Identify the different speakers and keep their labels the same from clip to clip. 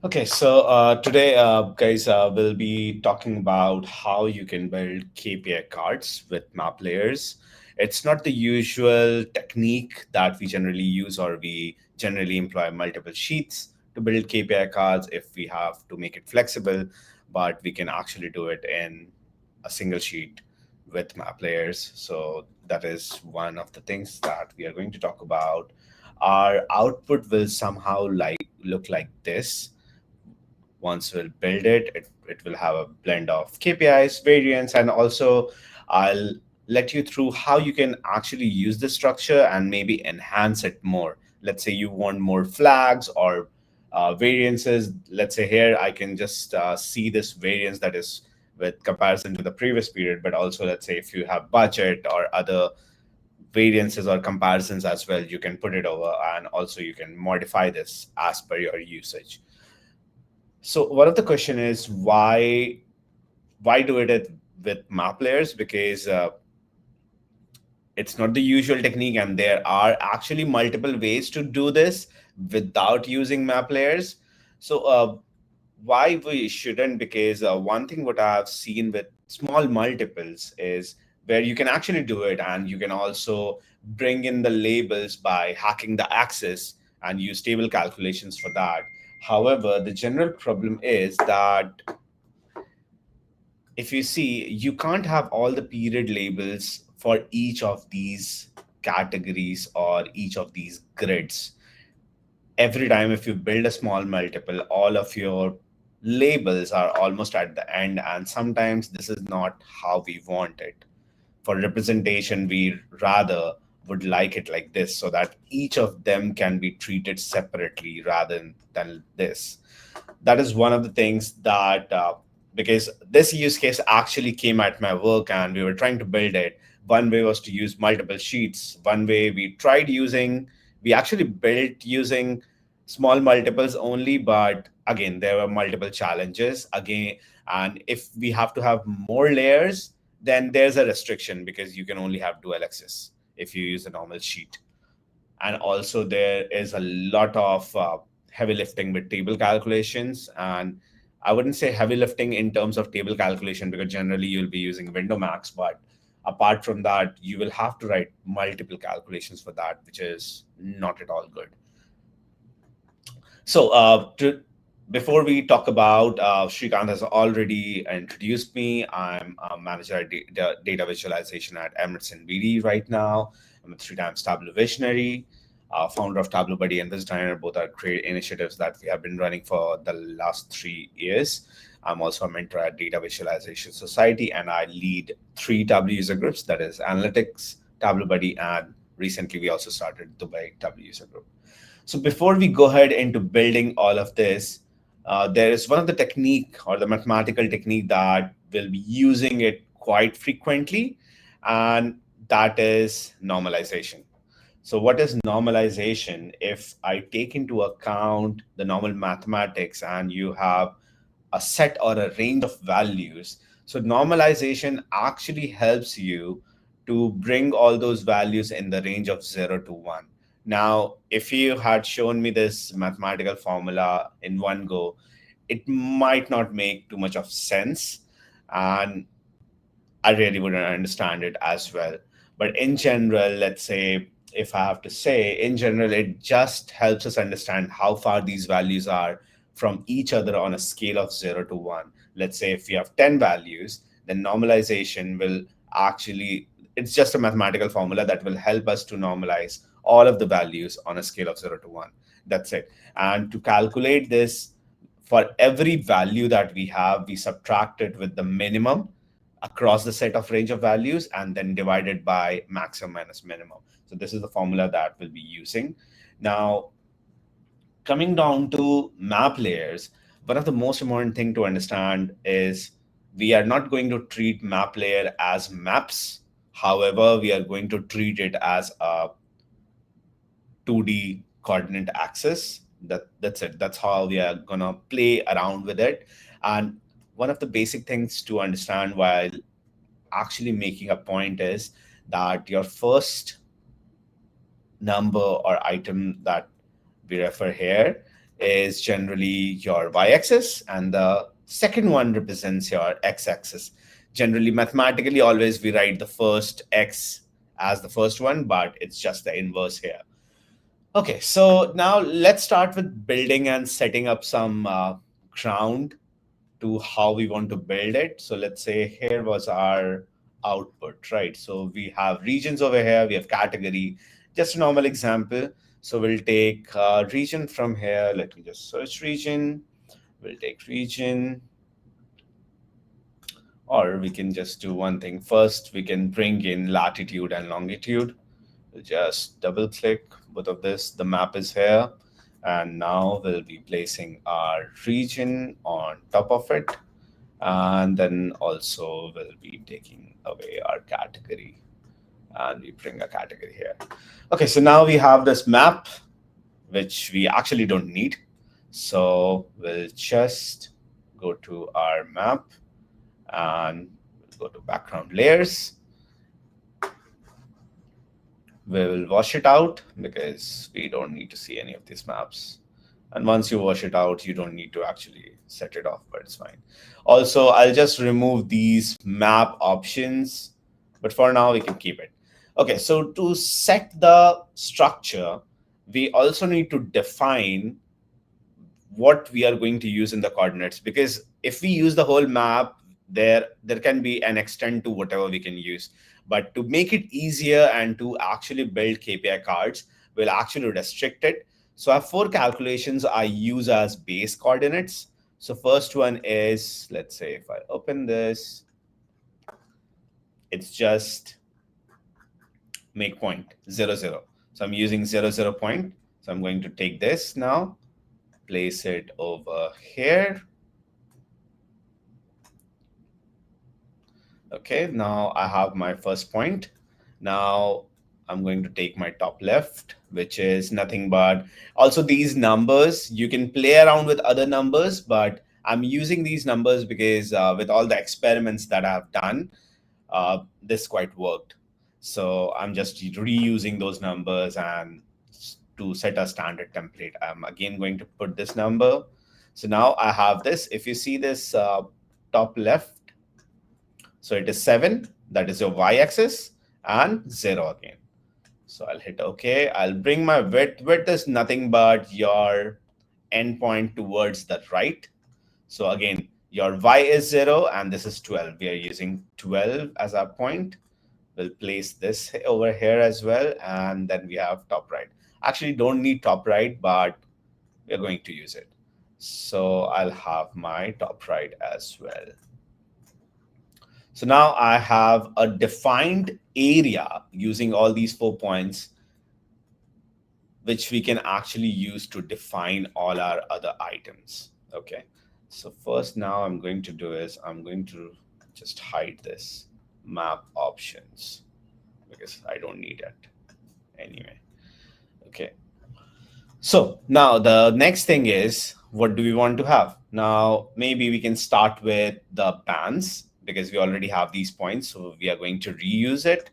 Speaker 1: Okay, so today, guys, we'll be talking about how you can build KPI cards with map layers. It's not the usual technique that we generally use, or we generally employ multiple sheets to build KPI cards if we have to make it flexible, but we can actually do it in a single sheet with map layers. So that is one of the things that we are going to talk about. Our output will somehow look like this. Once we'll build it will have a blend of KPIs, variants, and also I'll let you through how you can actually use the structure and maybe enhance it more. Let's say you want more flags or variances. Let's say here I can just see this variance that is with comparison to the previous period, but also let's say if you have budget or other variances or comparisons as well, you can put it over, and also you can modify this as per your usage. So one of the question is why do it with map layers? Because it's not the usual technique, and there are actually multiple ways to do this without using map layers. So why we shouldn't? Because one thing what I've seen with small multiples is where you can actually do it, and you can also bring in the labels by hacking the axis and use table calculations for that. However, the general problem is that if you see, you can't have all the period labels for each of these categories or each of these grids. Every time if you build a small multiple, all of your labels are almost at the end, and sometimes this is not how we want it. For representation, we rather would like it like this, so that each of them can be treated separately rather than this. That is one of the things that because this use case actually came at my work and we were trying to build it. One way was to use multiple sheets. One way we actually built using small multiples only, but again there were multiple challenges again. And if we have to have more layers, then there's a restriction because you can only have dual axis if you use a normal sheet. And also there is a lot of heavy lifting with table calculations. And I wouldn't say heavy lifting in terms of table calculation, because generally you'll be using window max, but apart from that you will have to write multiple calculations for that, which is not at all good. So, before we talk about, Srikanth has already introduced me. I'm a manager at data visualization at Emerson BD right now. I'm a three times Tableau visionary, founder of Tableau Buddy and Designer. Both are great initiatives that we have been running for the last 3 years. I'm also a mentor at Data Visualization Society, and I lead three Tableau user groups, that is Analytics, Tableau Buddy, and recently we also started Dubai Tableau user group. So before we go ahead into building all of this, there is one of the technique or the mathematical technique that we'll be using it quite frequently, and that is normalization. So what is normalization? If I take into account the normal mathematics and you have a set or a range of values, so normalization actually helps you to bring all those values in the range of 0 to 1. Now, if you had shown me this mathematical formula in one go, it might not make too much of sense, and I really wouldn't understand it as well. But in general, let's say, if I have to say, in general, it just helps us understand how far these values are from each other on a scale of 0 to 1. Let's say if we have 10 values, then normalization will actually, it's just a mathematical formula that will help us to normalize all of the values on a scale of 0 to 1. That's it. And to calculate this, for every value that we have, we subtract it with the minimum across the set of range of values and then divided by maximum minus minimum. So this is the formula that we'll be using. Now, coming down to map layers, one of the most important thing to understand is we are not going to treat map layer as maps. However, we are going to treat it as a 2D coordinate axis. That's it. That's how we are gonna play around with it. And one of the basic things to understand while actually making a point is that your first number or item that we refer here is generally your y-axis, and the second one represents your x-axis. Generally, mathematically, always we write the first x as the first one, but it's just the inverse here. Okay, so now let's start with building and setting up some ground to how we want to build it. So let's say here was our output, right? So we have regions over here, we have category, just a normal example. So we'll take region from here. Let me just search region. We'll take region, or we can just do one thing. First, we can bring in latitude and longitude. We'll just double click both of this. The map is here. And now we'll be placing our region on top of it. And then also we'll be taking away our category, and we bring a category here. Okay, so now we have this map, which we actually don't need. So we'll just go to our map and we'll go to background layers. We will wash it out because we don't need to see any of these maps. And once you wash it out, you don't need to actually set it off, but it's fine. Also, I'll just remove these map options, but for now we can keep it. Okay, so to set the structure, we also need to define what we are going to use in the coordinates, because if we use the whole map, there can be an extent to whatever we can use. But to make it easier and to actually build KPI cards, we'll actually restrict it. So I have 4 calculations I use as base coordinates. So first one is, let's say if I open this, it's just make point 0, 0. So I'm using 0, 0 point. So I'm going to take this now, place it over here. Okay, now I have my first point. Now I'm going to take my top left, which is nothing but, also these numbers, you can play around with other numbers, but I'm using these numbers because with all the experiments that I've done, this quite worked. So I'm just reusing those numbers, and to set a standard template, I'm again going to put this number. So now I have this. If you see this top left, so it is 7, that is your y-axis, and 0 again. So I'll hit OK. I'll bring my width. Width is nothing but your endpoint towards the right. So again, your y is 0, and this is 12. We are using 12 as our point. We'll place this over here as well, and then we have top right. Actually, don't need top right, but we're going to use it. So I'll have my top right as well. So now I have a defined area using all these 4 points, which we can actually use to define all our other items. Okay. So first now I'm going to do is I'm going to just hide this map options because I don't need it anyway. Okay. So now the next thing is, what do we want to have? Now, maybe we can start with the bands because we already have these points. So we are going to reuse it.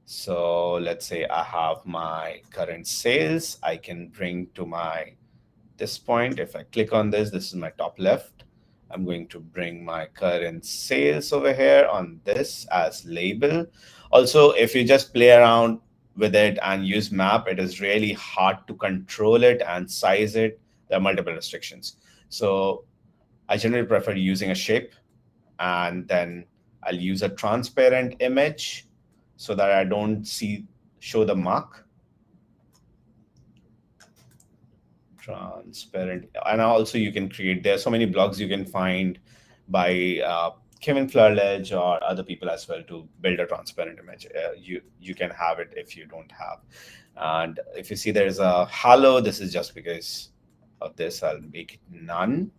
Speaker 1: So let's say I have my current sales. I can bring to my this point. If I click on this, this is my top left. I'm going to bring my current sales over here on this as label. Also, if you just play around with it and use map, it is really hard to control it and size it. There are multiple restrictions. So I generally prefer using a shape, and then I'll use a transparent image so that I don't show the mark. Transparent. And also you can create, there are so many blogs you can find by Kevin Flerledge or other people as well to build a transparent image. You can have it if you don't have. And if you see there's a halo, this is just because of this. I'll make it none.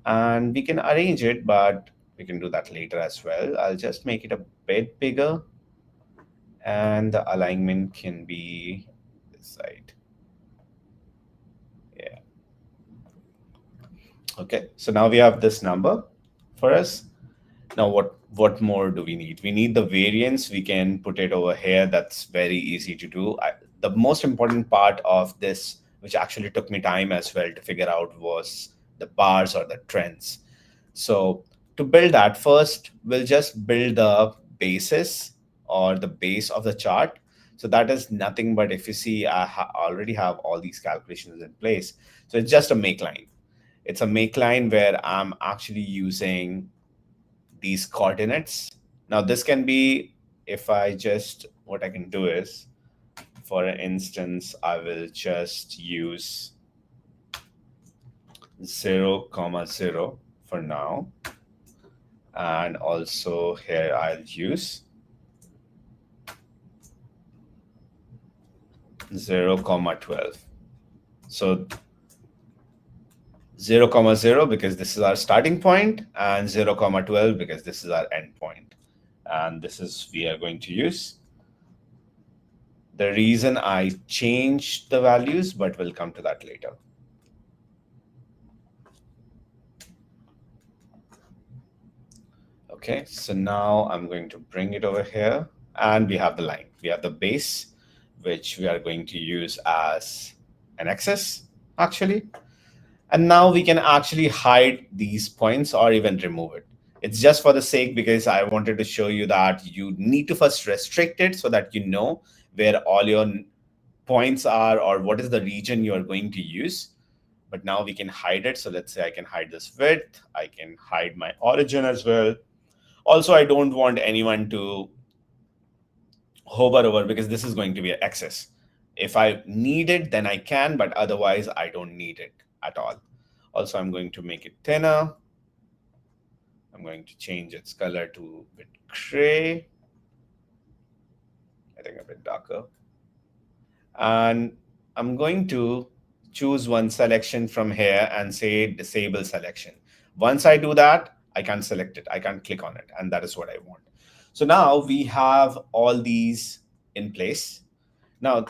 Speaker 1: And we can arrange it, but we can do that later as well. I'll just make it a bit bigger. And the alignment can be this side. Yeah. Okay, so now we have this number for us. Now what more do we need? We need the variance. We can put it over here. That's very easy to do. The most important part of this which actually took me time as well to figure out was the bars or the trends. So to build that, first we'll just build the basis or the base of the chart. So that is nothing but, if you see, already have all these calculations in place. So it's just a make line. It's a make line where I'm actually using these coordinates. Now this can be, if I just, what I can do is, for instance, I will just use 0, 0 for now. And also here I'll use 0, 12. So 0, 0 because this is our starting point, and 0, 12 because this is our end point. And this is, we are going to use. The reason I changed the values, but we'll come to that later. Okay, so now I'm going to bring it over here, and we have the line. We have the base, which we are going to use as an axis, actually. And now we can actually hide these points or even remove it. It's just for the sake, because I wanted to show you that you need to first restrict it so that you know where all your points are or what is the region you are going to use. But now we can hide it. So let's say I can hide this width. I can hide my origin as well. Also, I don't want anyone to hover over, because this is going to be an axis. If I need it, then I can, but otherwise I don't need it at all. Also, I'm going to make it thinner. I'm going to change its color to a bit gray. I think a bit darker. And I'm going to choose one selection from here and say disable selection. Once I do that, I can't select it. I can't click on it. And that is what I want. So now we have all these in place. Now,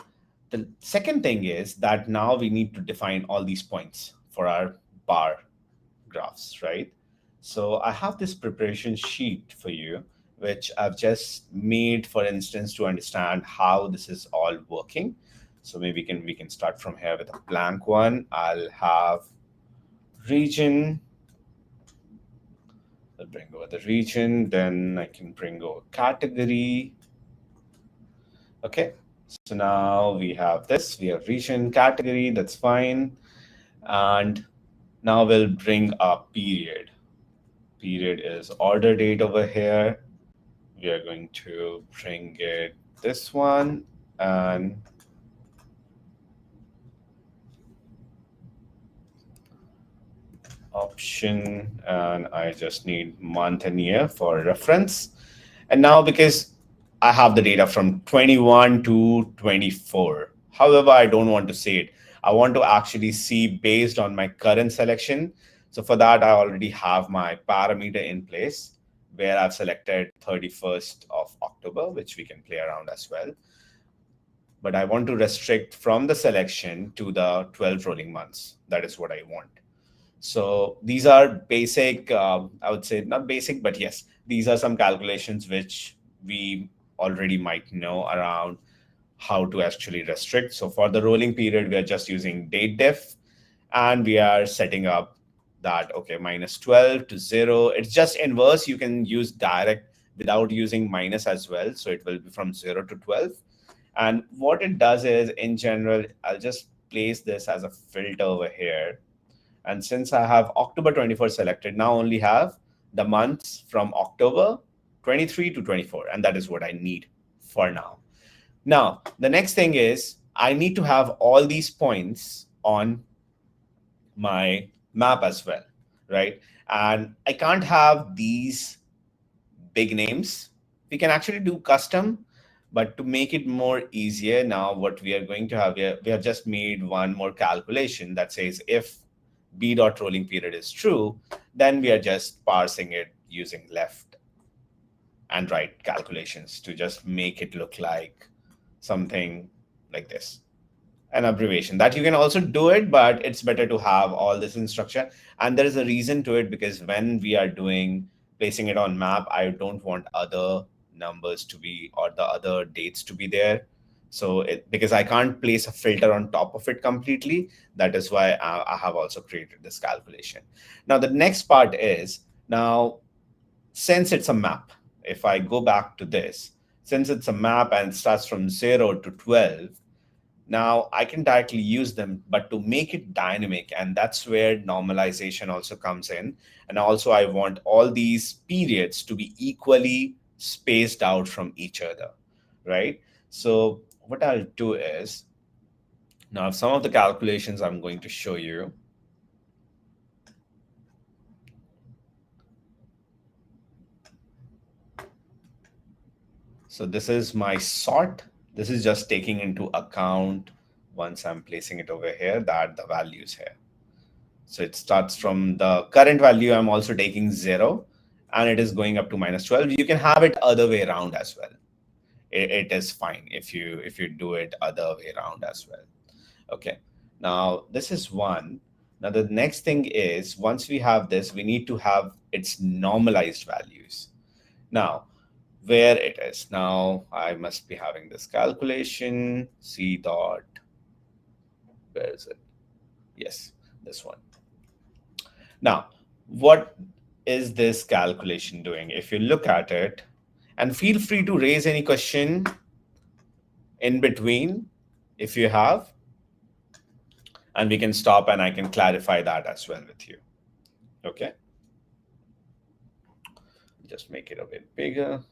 Speaker 1: the second thing is that now we need to define all these points for our bar graphs, right? So I have this preparation sheet for you, which I've just made, for instance, to understand how this is all working. So maybe we can start from here with a blank one. I'll have region. I'll bring over the region. Then I can bring over category. Okay. So now we have this. We have region, category. That's fine. And now we'll bring a period. Period is order date over here. We are going to bring it this one, and option, and I just need month and year for reference. And now, because I have the data from 21 to 24, however, I don't want to see it. I want to actually see based on my current selection. So for that, I already have my parameter in place where I've selected 31st of October, which we can play around as well. But I want to restrict from the selection to the 12 rolling months. That is what I want. So these are basic, I would say not basic, but yes, these are some calculations which we already might know around how to actually restrict. So for the rolling period, we are just using date def, and we are setting up that, okay, minus 12 to 0. It's just inverse. You can use direct without using minus as well. So it will be from 0 to 12. And what it does is, in general, I'll just place this as a filter over here. And since I have October 24 selected, now only have the months from October 23 to 24. And that is what I need for now. Now, the next thing is I need to have all these points on my map as well, right? And I can't have these big names. We can actually do custom, but to make it more easier, now what we are going to have here, we have just made one more calculation that says if b dot rolling period is true, then we are just parsing it using left and right calculations to just make it look like something like this, an abbreviation. That you can also do it, but it's better to have all this in structure. And there is a reason to it, because when we are doing placing it on map, I don't want other numbers to be, or the other dates to be there. So because I can't place a filter on top of it completely, that is why I have also created this calculation. Now the next part is, now since it's a map, if I go back to this, since it's a map and it starts from 0 to 12, now I can directly use them, but to make it dynamic, and that's where normalization also comes in. And also I want all these periods to be equally spaced out from each other, right? So what I'll do is, now some of the calculations I'm going to show you. So this is my sort. This is just taking into account, once I'm placing it over here, that the values here. So it starts from the current value. I'm also taking 0 and it is going up to -12. You can have it other way around as well. It is fine if you do it other way around as well. Okay. Now this is one. Now the next thing is, once we have this, we need to have its normalized values. Now where it is. Now I must be having this calculation, C dot, where is it? Yes, this one. Now, what is this calculation doing? If you look at it, and feel free to raise any question in between if you have, and we can stop and I can clarify that as well with you. Okay. Just make it a bit bigger.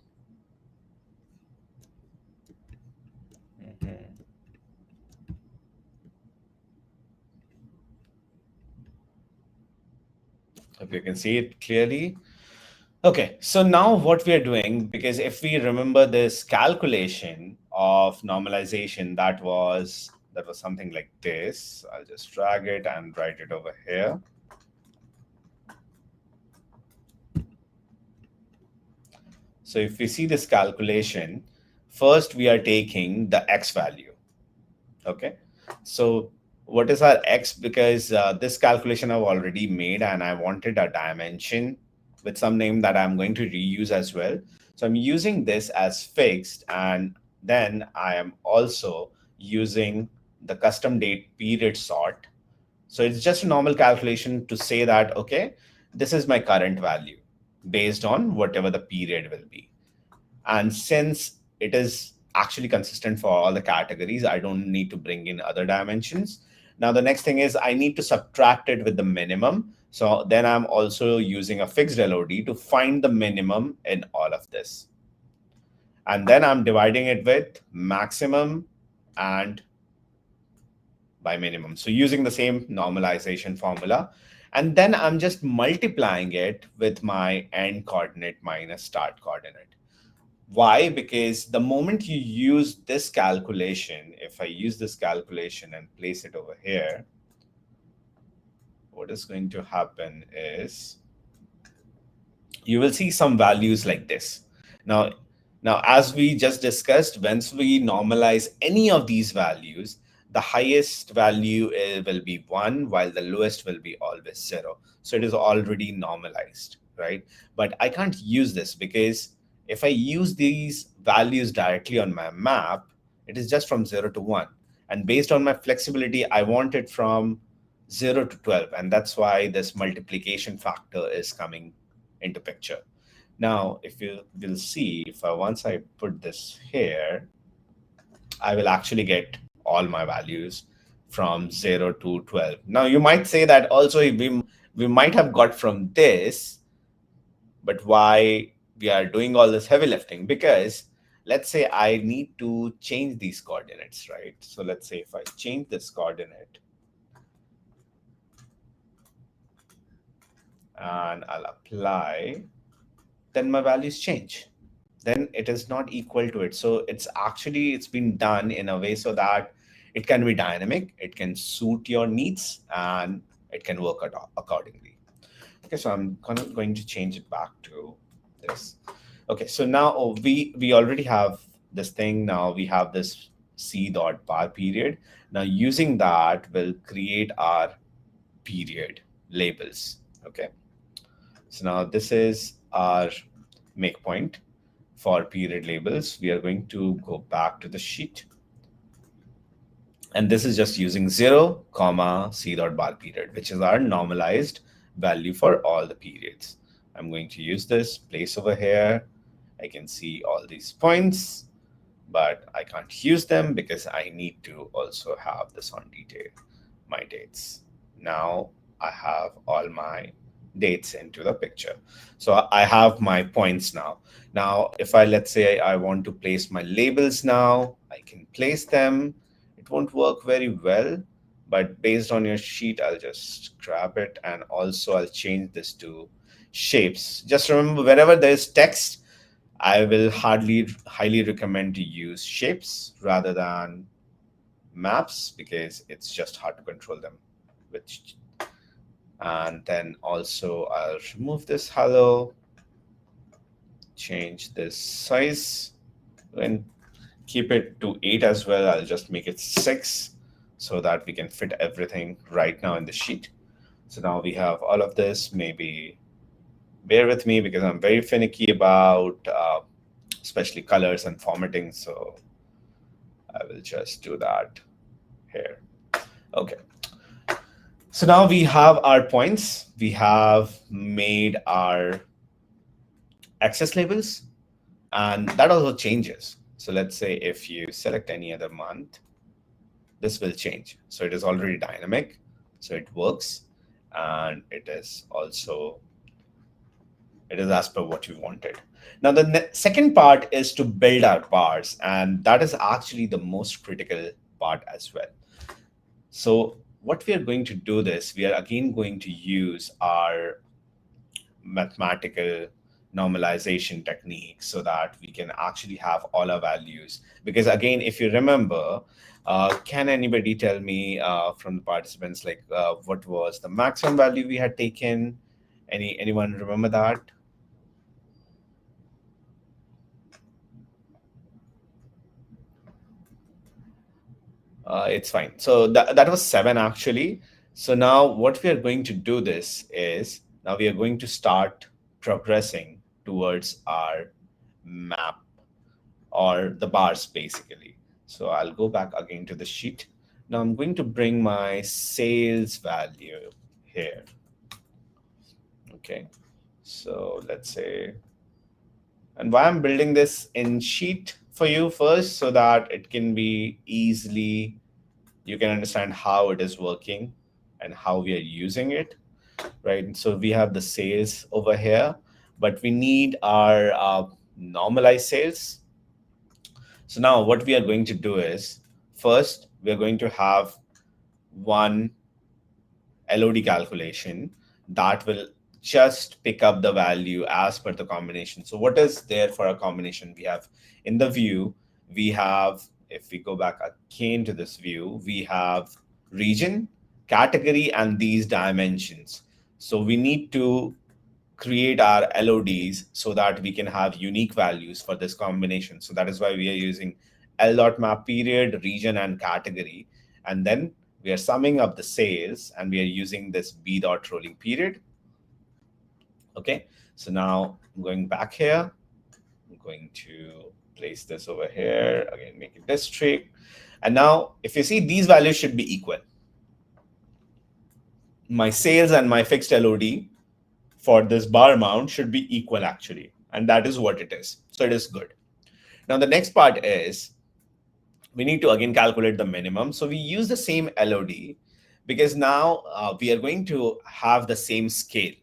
Speaker 1: If you can see it clearly. Okay, so now what we are doing, because if we remember this calculation of normalization, that was something like this. I'll just drag it and write it over here. So if we see this calculation, first we are taking the x value. Okay, so what is our x? Because this calculation I've already made and I wanted a dimension with some name that I'm going to reuse as well. So I'm using this as fixed, and then I am also using the custom date period sort. So it's just a normal calculation to say that, okay, this is my current value based on whatever the period will be. And since it is actually consistent for all the categories, I don't need to bring in other dimensions. Now, the next thing is I need to subtract it with the minimum. So then I'm also using a fixed LOD to find the minimum in all of this. And then I'm dividing it with maximum and by minimum. So using the same normalization formula. And then I'm just multiplying it with my end coordinate minus start coordinate. Why? Because the moment you use this calculation, if I use this calculation and place it over here, what is going to happen is you will see some values like this. Now, as we just discussed, once we normalize any of these values, the highest value will be 1, while the lowest will be always 0. So it is already normalized, right? But I can't use this because if I use these values directly on my map, it is just from 0 to 1. And based on my flexibility, I want it from 0 to 12. And that's why this multiplication factor is coming into picture. Now, if you will see, if once I put this here, I will actually get all my values from 0 to 12. Now, you might say that also we might have got from this, but why we are doing all this heavy lifting? Because let's say I need to change these coordinates, right? So let's say if I change this coordinate and I'll apply, then my values change. Then it is not equal to it. So it's been done in a way so that it can be dynamic, it can suit your needs, and it can work accordingly. Okay, so I'm going to change it back to this. Okay, so now we already have this thing. Now we have this C dot bar period. Now using that, we'll create our period labels. Okay, so now this is our make point for period labels. We are going to go back to the sheet. And this is just using 0, comma, c dot bar period, which is our normalized value for all the periods. I'm going to use this place over here. I can see all these points, but I can't use them because I need to also have this on detail, my dates. Now I have all my dates into the picture. So I have my points now. Now, if I, let's say I want to place my labels now, I can place them. It won't work very well, but based on your sheet, I'll just grab it, and also I'll change this to shapes. Just remember, wherever there's text, I will highly recommend to use shapes rather than maps because it's just hard to control them. Which, and then also I'll remove this hello, change this size, and keep it to 8 as well. I'll just make it 6 so that we can fit everything right now in the sheet. So now we have all of this. Maybe bear with me because I'm very finicky about especially colors and formatting. So I will just do that here. Okay. So now we have our points. We have made our access labels, and that also changes. So let's say if you select any other month, this will change. So it is already dynamic. So it works, and it is also, it is as per what you wanted. Now, the second part is to build our bars, and that is actually the most critical part as well. So what we are going to do this, we are again going to use our mathematical normalization technique so that we can actually have all our values. Because again, if you remember, can anybody tell me from the participants, like what was the maximum value we had taken? Anyone remember that? It's fine. So that was 7 actually. So now what we are going to do this is, now we are going to start progressing towards our map or the bars basically. So I'll go back again to the sheet. Now I'm going to bring my sales value here. Okay. So let's say, and why I'm building this in sheet for you first, so that it can be easily, you can understand how it is working and how we are using it, right? And so we have the sales over here, but we need our normalized sales. So now what we are going to do is, first, we are going to have one LOD calculation that will just pick up the value as per the combination. So what is there for a combination? We have in the view, we have, if we go back again to this view, we have region, category, and these dimensions. So we need to create our LODs so that we can have unique values for this combination. So that is why we are using L dot map period, region, and category. And then we are summing up the sales, and we are using this B dot rolling period. Okay, so now I'm going back here. I'm going to place this over here, again, make it district. And now if you see, these values should be equal. My sales and my fixed LOD for this bar amount should be equal actually. And that is what it is. So it is good. Now the next part is, we need to again calculate the minimum. So we use the same LOD because now we are going to have the same scale.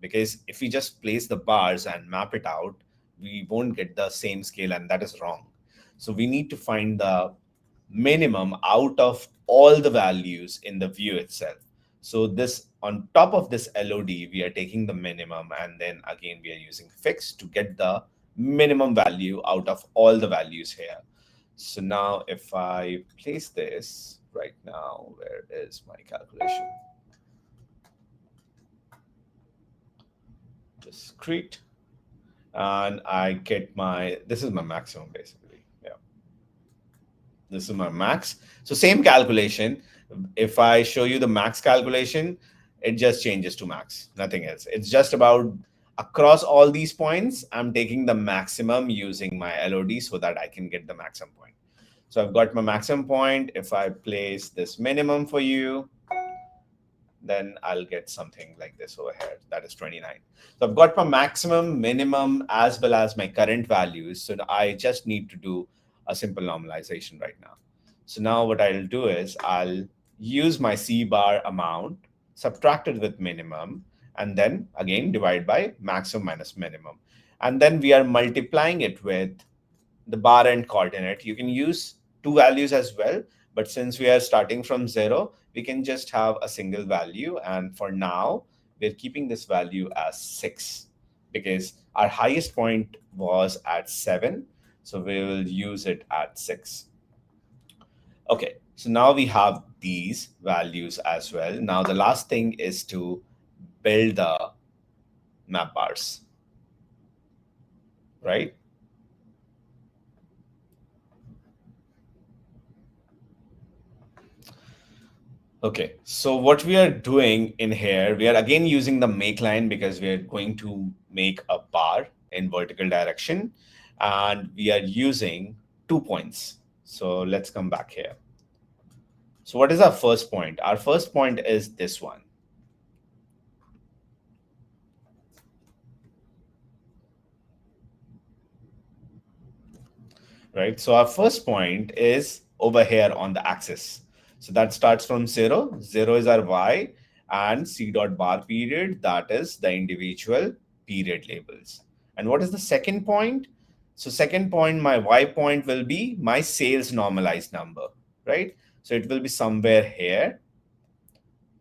Speaker 1: Because if we just place the bars and map it out, we won't get the same scale, and that is wrong. So we need to find the minimum out of all the values in the view itself. So this, on top of this LOD, we are taking the minimum, and then again we are using fixed to get the minimum value out of all the values here. So now if I place this right now, where is my calculation? Discrete. And I get my, this is my maximum basically. Yeah. This is my max. So same calculation. If I show you the max calculation, it just changes to max, nothing else. It's just about across all these points, I'm taking the maximum using my LOD so that I can get the maximum point. So I've got my maximum point. If I place this minimum for you, then I'll get something like this over here. That is 29. So I've got my maximum, minimum, as well as my current values. So I just need to do a simple normalization right now. So now what I'll do is I'll use my C bar amount, subtract it with minimum, and then again divide by maximum minus minimum. And then we are multiplying it with the bar and coordinate. You can use two values as well, but since we are starting from zero, we can just have a single value. And for now, we're keeping this value as 6 because our highest point was at 7. So we will use it at 6. Okay, so now we have these values as well. Now the last thing is to build the map bars, right? Okay, so what we are doing in here, we are again using the make line because we are going to make a bar in vertical direction and we are using 2 points. So let's come back here. So what is our first point? Our first point is this one. Right? So our first point is over here on the axis. So that starts from 0. 0 is our y, and c dot bar period, that is the individual period labels. And what is the second point? So second point, my y point will be my sales normalized number, right? So it will be somewhere here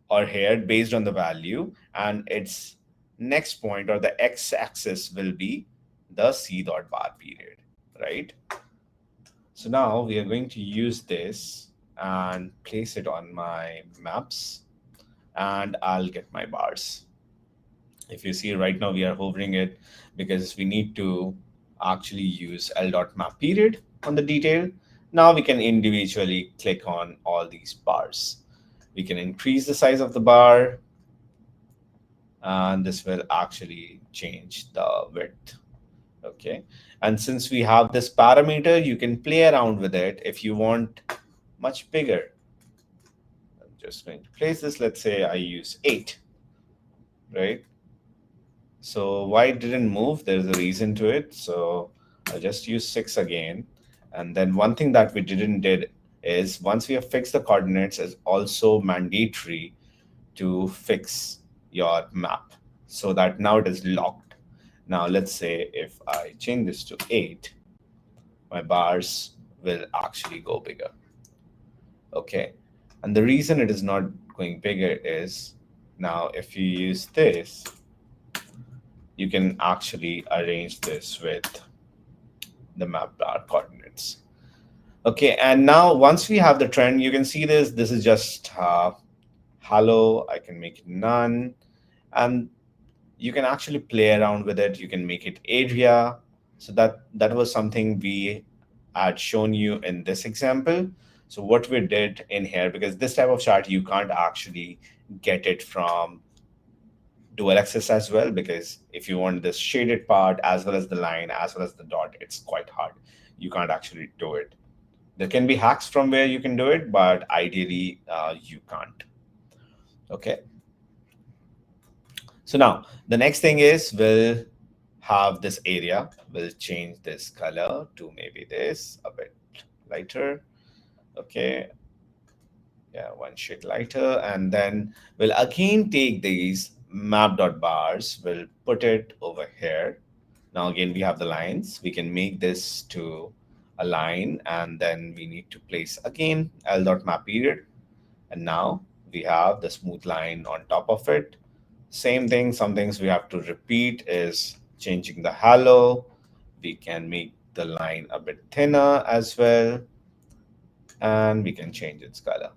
Speaker 1: or here based on the value, and its next point or the x-axis will be the c dot bar period, right? So now we are going to use this and place it on my maps and I'll get my bars. If you see right now, we are hovering it because we need to actually use L dot map period on the detail. Now we can individually click on all these bars. We can increase the size of the bar and this will actually change the width. Okay, and since we have this parameter, you can play around with it if you want much bigger. I'm just going to place this, let's say I use 8, right? So why it didn't move, there's a reason to it. So I'll just use 6 again. And then one thing that we didn't did is once we have fixed the coordinates, it's also mandatory to fix your map so that now it is locked. Now let's say if I change this to 8, my bars will actually go bigger. Okay. And the reason it is not going bigger is now if you use this, you can actually arrange this with the map bar coordinates. Okay. And now once we have the trend, you can see this. This is just hello. I can make it none. And you can actually play around with it. You can make it area. So that was something we had shown you in this example. So what we did in here, because this type of chart, you can't actually get it from dual axis as well, because if you want this shaded part as well as the line as well as the dot, it's quite hard. You can't actually do it. There can be hacks from where you can do it, but ideally you can't. Okay. So now the next thing is we'll have this area. We'll change this color to maybe this a bit lighter. Okay. Yeah, one shade lighter. And then we'll again take these map.bars. We'll put it over here. Now again, we have the lines. We can make this to a line and then we need to place again L.map period. And now we have the smooth line on top of it. Same thing, some things we have to repeat is changing the halo. We can make the line a bit thinner as well. And we can change its color.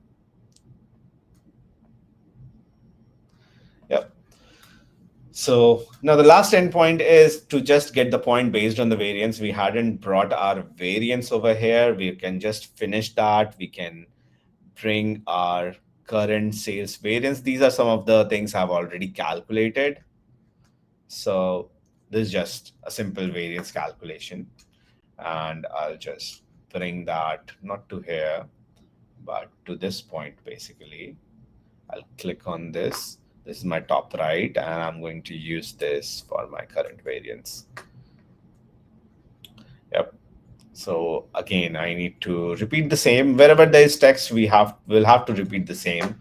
Speaker 1: Yep. So now the last endpoint is to just get the point based on the variance. We hadn't brought our variance over here. We can just finish that. We can bring our current sales variance. These are some of the things I've already calculated. So this is just a simple variance calculation. And I'll just bring that not to here, but to this point basically. I'll click on this. This is my top right, and I'm going to use this for my current variance. Yep. So again, I need to repeat the same. Wherever there is text, we'll have to repeat the same.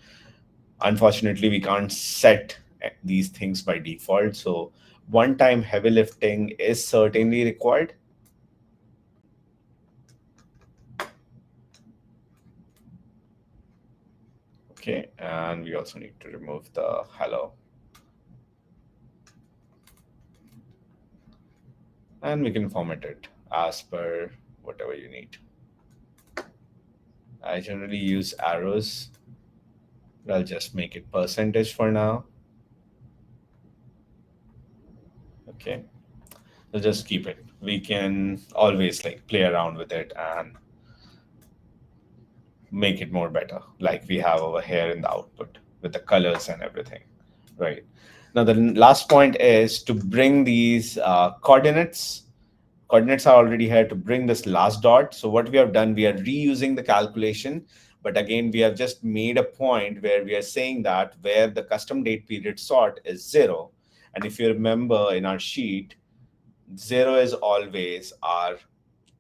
Speaker 1: Unfortunately, we can't set these things by default. So one-time heavy lifting is certainly required. Okay, and we also need to remove the hello. And we can format it as per whatever you need. I generally use arrows. I'll just make it percentage for now. Okay, we'll just keep it. We can always like play around with it and make it more better, like we have over here in the output with the colors and everything, right? Now, the last point is to bring these coordinates. Coordinates are already here to bring this last dot. So what we have done, we are reusing the calculation, but again, we have just made a point where we are saying that where the custom date period sort is 0. And if you remember in our sheet, 0 is always our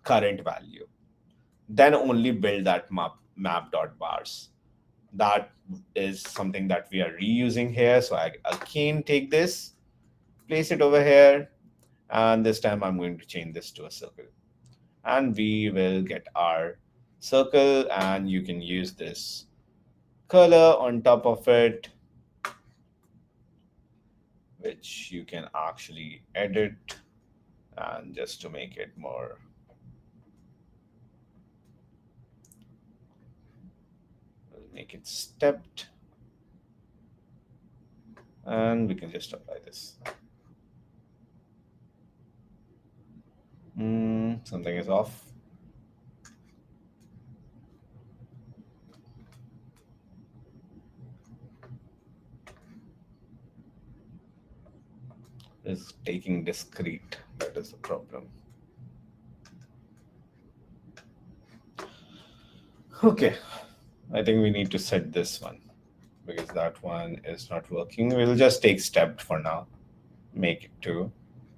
Speaker 1: current value. Then only build that map dot bars. That is something that we are reusing here. So I again take this, place it over here, and this time I'm going to change this to a circle. And we will get our circle, and you can use this color on top of it, which you can actually edit, and just to make it more make it stepped, and we can just apply this. Something is off. It's taking discrete. That is the problem. Okay, I think we need to set this one because that one is not working. We'll just take stepped for now, make it 2,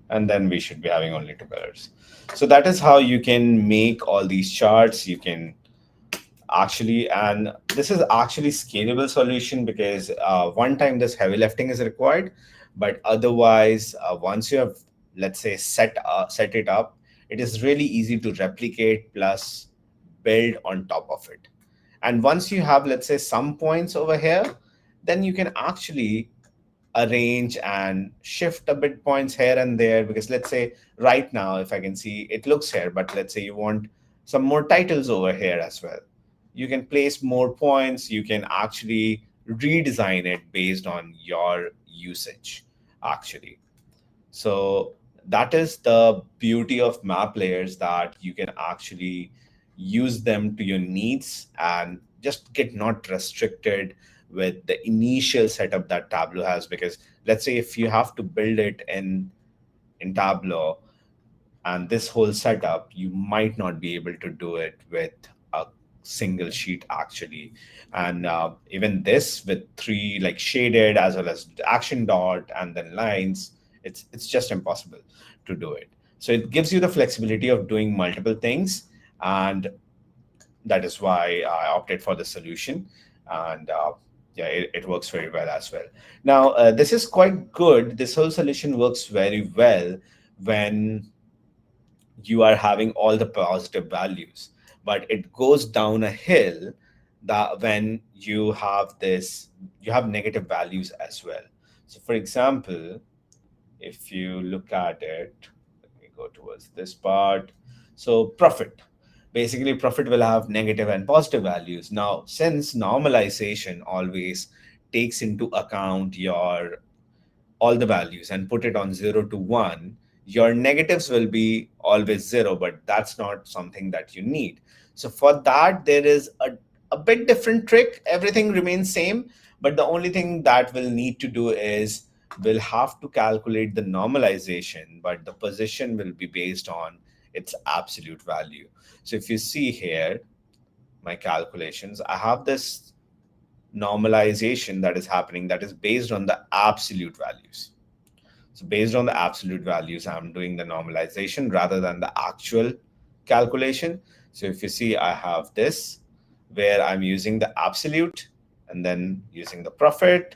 Speaker 1: and then we should be having only 2 colors. So that is how you can make all these charts. You can actually, and this is actually scalable solution because one time this heavy lifting is required, but otherwise once you have, let's say, set it up, it is really easy to replicate plus build on top of it. And once you have, let's say, some points over here, then you can actually arrange and shift a bit points here and there, because let's say right now, if I can see, it looks here, but let's say you want some more titles over here as well. You can place more points. You can actually redesign it based on your usage, actually. So that is the beauty of map layers, that you can actually use them to your needs and just get not restricted with the initial setup that Tableau has. Because let's say if you have to build it in Tableau and this whole setup, you might not be able to do it with a single sheet actually. And even this with 3 like shaded as well as action dot and then lines, it's just impossible to do it. So it gives you the flexibility of doing multiple things, and that is why I opted for the solution. And yeah, it works very well as well. Now, this is quite good. This whole solution works very well when you are having all the positive values, but it goes down a hill that when you have you have negative values as well. So for example, if you look at it, let me go towards this part. So profit. Basically, profit will have negative and positive values. Now, since normalization always takes into account your all the values and put it on 0 to 1, your negatives will be always 0, but that's not something that you need. So for that, there is a bit different trick. Everything remains same, but the only thing that we'll need to do is we'll have to calculate the normalization, but the position will be based on its absolute value. So if you see here, my calculations, I have this normalization that is happening that is based on the absolute values. So based on the absolute values, I'm doing the normalization rather than the actual calculation. So if you see, I have this where I'm using the absolute and then using the profit.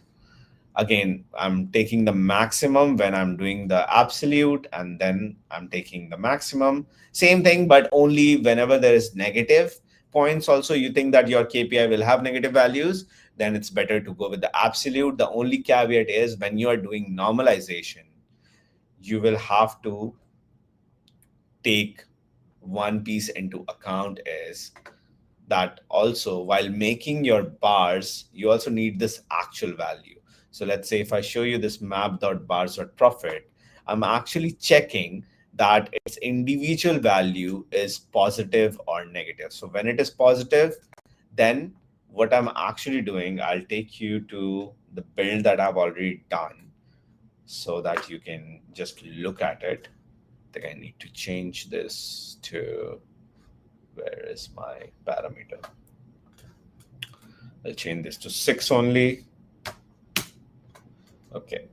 Speaker 1: Again, I'm taking the maximum when I'm doing the absolute, and then I'm taking the maximum. Same thing, but only whenever there is negative points. Also, you think that your KPI will have negative values, then it's better to go with the absolute. The only caveat is when you are doing normalization, you will have to take one piece into account is that also while making your bars, you also need this actual value. So let's say if I show you this map.bars.profit, I'm actually checking that its individual value is positive or negative. So when it is positive, then what I'm actually doing, I'll take you to the build that I've already done so that you can just look at it. I think I need to change this to, where is my parameter? I'll change this to 6 only. Okay.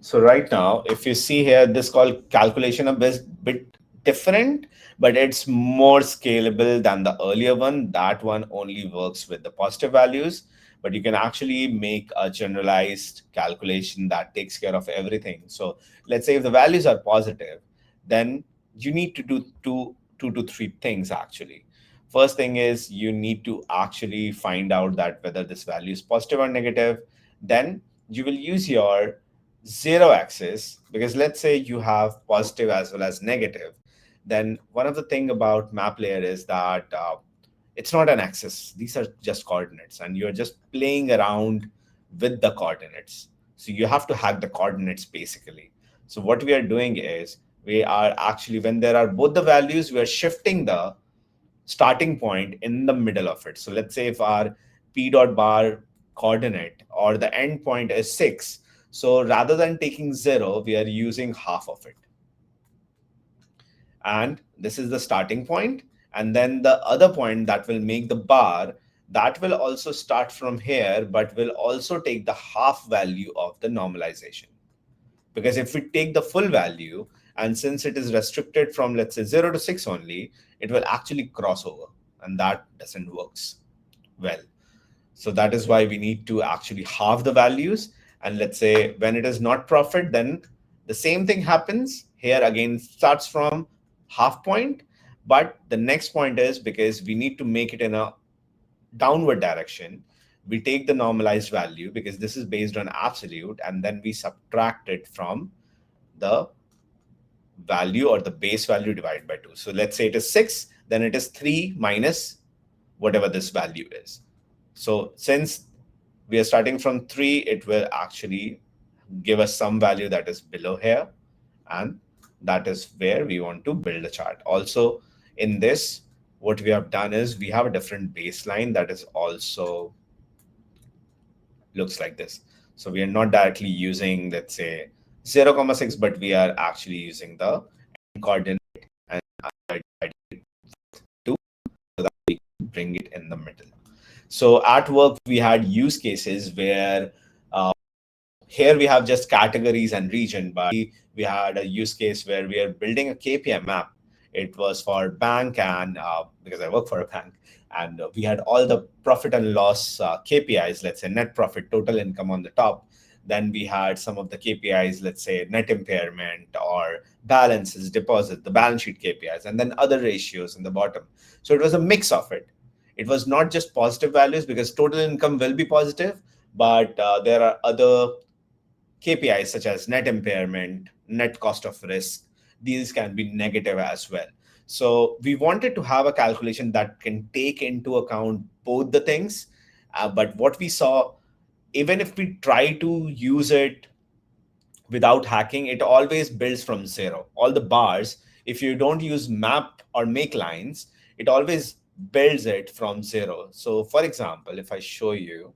Speaker 1: So right now, if you see here, this called calculation a bit different, but it's more scalable than the earlier one. That one only works with the positive values, but you can actually make a generalized calculation that takes care of everything. So let's say if the values are positive, then you need to do two to three things actually. First thing is you need to actually find out that whether this value is positive or negative. Then you will use your zero axis, because let's say you have positive as well as negative. Then one of the thing about map layer is that it's not an axis. These are just coordinates and you're just playing around with the coordinates. So you have to hack the coordinates basically. So what we are doing is we are actually, when there are both the values, we are shifting the starting point in the middle of it. So let's say if our p dot bar coordinate or the end point is 6, so rather than taking 0, we are using half of it. And this is the starting point. And then the other point that will make the bar, that will also start from here, but will also take the half value of the normalization. Because if we take the full value, and since it is restricted from, let's say, 0 to 6 only, it will actually cross over. And that doesn't works well. So that is why we need to actually halve the values. And let's say when it is not profit, then the same thing happens. Here again starts from half point. But the next point is because we need to make it in a downward direction, we take the normalized value because this is based on absolute, and then we subtract it from the value or the base value divided by 2. So let's say it is 6, then it is 3 minus whatever this value is. So since we are starting from 3, it will actually give us some value that is below here. And that is where we want to build a chart. Also, in this, what we have done is we have a different baseline that is also looks like this. So we are not directly using, let's say, 0,6, but we are actually using the coordinate and to so that we can bring it in the middle. So at work, we had use cases where here we have just categories and region, but we had a use case where we are building a KPI map. It was for bank and because I work for a bank, and we had all the profit and loss KPIs, let's say net profit, total income on the top. Then we had some of the KPIs, let's say net impairment or balances, deposit, the balance sheet KPIs, and then other ratios in the bottom. So it was a mix of it. It was not just positive values because total income will be positive, but there are other KPIs such as net impairment, net cost of risk. These can be negative as well. So we wanted to have a calculation that can take into account both the things. But what we saw, even if we try to use it without hacking, it always builds from 0. All the bars, if you don't use map or make lines, it always builds it from 0. So for example, if I show you,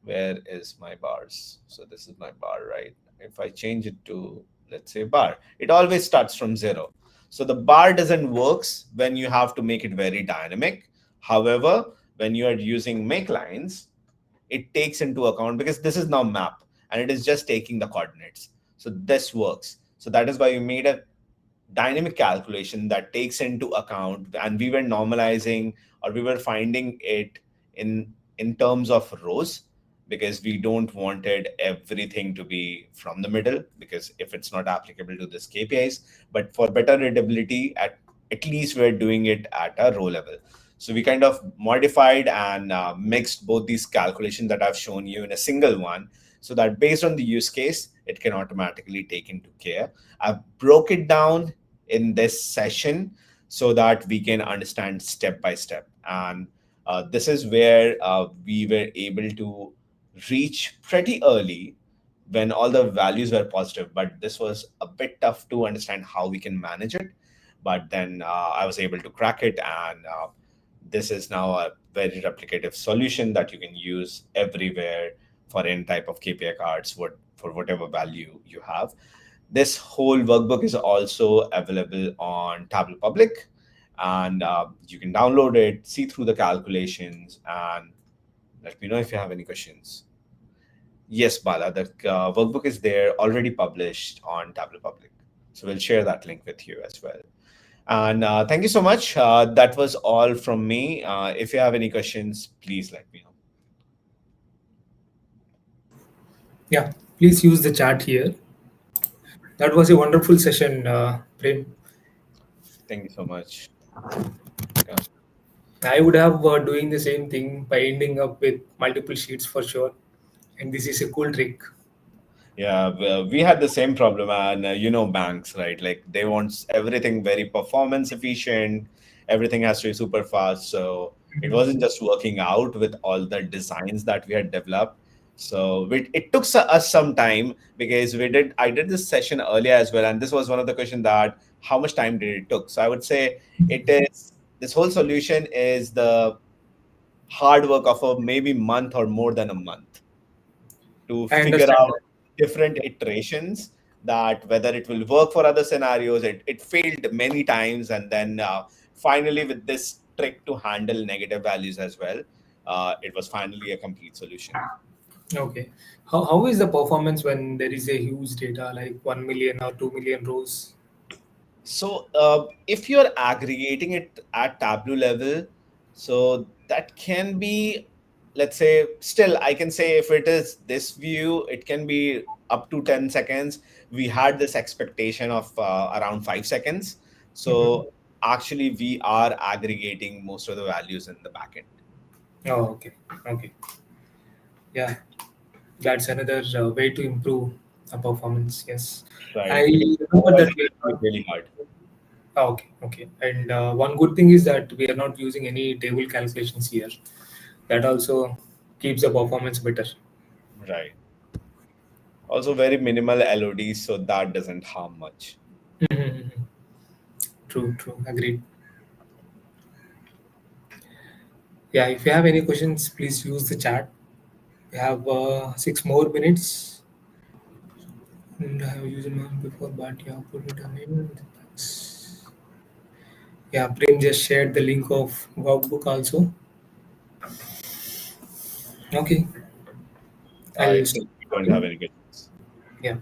Speaker 1: where is my bars? So this is my bar, right? If I change it to let's say bar. It always starts from zero. So the bar doesn't works when you have to make it very dynamic. However, when you are using make lines, it takes into account because this is now map and it is just taking the coordinates. So this works. So that is why we made a dynamic calculation that takes into account, and we were normalizing, or we were finding it in terms of rows, because we don't wanted everything to be from the middle, because if it's not applicable to this KPIs. But for better readability, at least we're doing it at a row level. So we kind of modified and mixed both these calculations that I've shown you in a single one, so that based on the use case, it can automatically take into care. I've broke it down in this session so that we can understand step by step. And this is where we were able to reach pretty early when all the values were positive. But this was a bit tough to understand how we can manage it. But then I was able to crack it. And this is now a very replicative solution that you can use everywhere for any type of KPI cards, for whatever value you have. This whole workbook is also available on Tableau Public, and you can download it, see through the calculations, and let me know if you have any questions. Yes, Bala, the workbook is there, already published on Tableau Public. So we'll share that link with you as well. And thank you so much. That was all from me. If you have any questions, please let me know.
Speaker 2: Yeah, please use the chat here. That was a wonderful session, Prem.
Speaker 1: Thank you so much. Yeah.
Speaker 2: I would have doing the same thing by ending up with multiple sheets for sure. And this is a cool trick.
Speaker 1: Yeah, well, we had the same problem, and banks, right? Like they want everything very performance efficient, everything has to be super fast. So it wasn't just working out with all the designs that we had developed. So it took us some time, because I did this session earlier as well, and this was one of the questions, that how much time did it took. So I would say it is this whole solution is the hard work of a maybe month or more than a month to
Speaker 2: I
Speaker 1: figure
Speaker 2: understand
Speaker 1: out
Speaker 2: that.
Speaker 1: different iterations, that whether it will work for other scenarios. It failed many times, and then finally, with this trick to handle negative values as well, it was finally a complete solution.
Speaker 2: Okay. How is the performance when there is a huge data like 1 million or 2 million rows?
Speaker 1: So if you're aggregating it at Tableau level, so that can be, let's say, still I can say if it is this view, it can be up to 10 seconds. We had this expectation of around 5 seconds.
Speaker 2: Mhm.
Speaker 1: So actually, we are aggregating most of the values in the backend.
Speaker 2: Oh, okay. Okay. Yeah, that's another way to improve the performance. Yes. I
Speaker 1: Right. Because
Speaker 2: remember
Speaker 1: otherwise
Speaker 2: that
Speaker 1: it
Speaker 2: we
Speaker 1: will
Speaker 2: are
Speaker 1: be
Speaker 2: not.
Speaker 1: really hard.
Speaker 2: Oh, okay. Okay. And one good thing is that we are not using any table calculations here. That also keeps the performance better.
Speaker 1: Right. Also, very minimal LODs, so that doesn't harm much.
Speaker 2: Mhm. True. True. Agreed. Yeah. If you have any questions, please use the chat. We have 6 more minutes. And I have used one before, but yeah, put it on in. Yeah, Prem just shared the link of workbook also. Okay,
Speaker 1: I
Speaker 2: I'll
Speaker 1: think
Speaker 2: start
Speaker 1: we don't have
Speaker 2: talking.
Speaker 1: any questions.
Speaker 2: Yeah.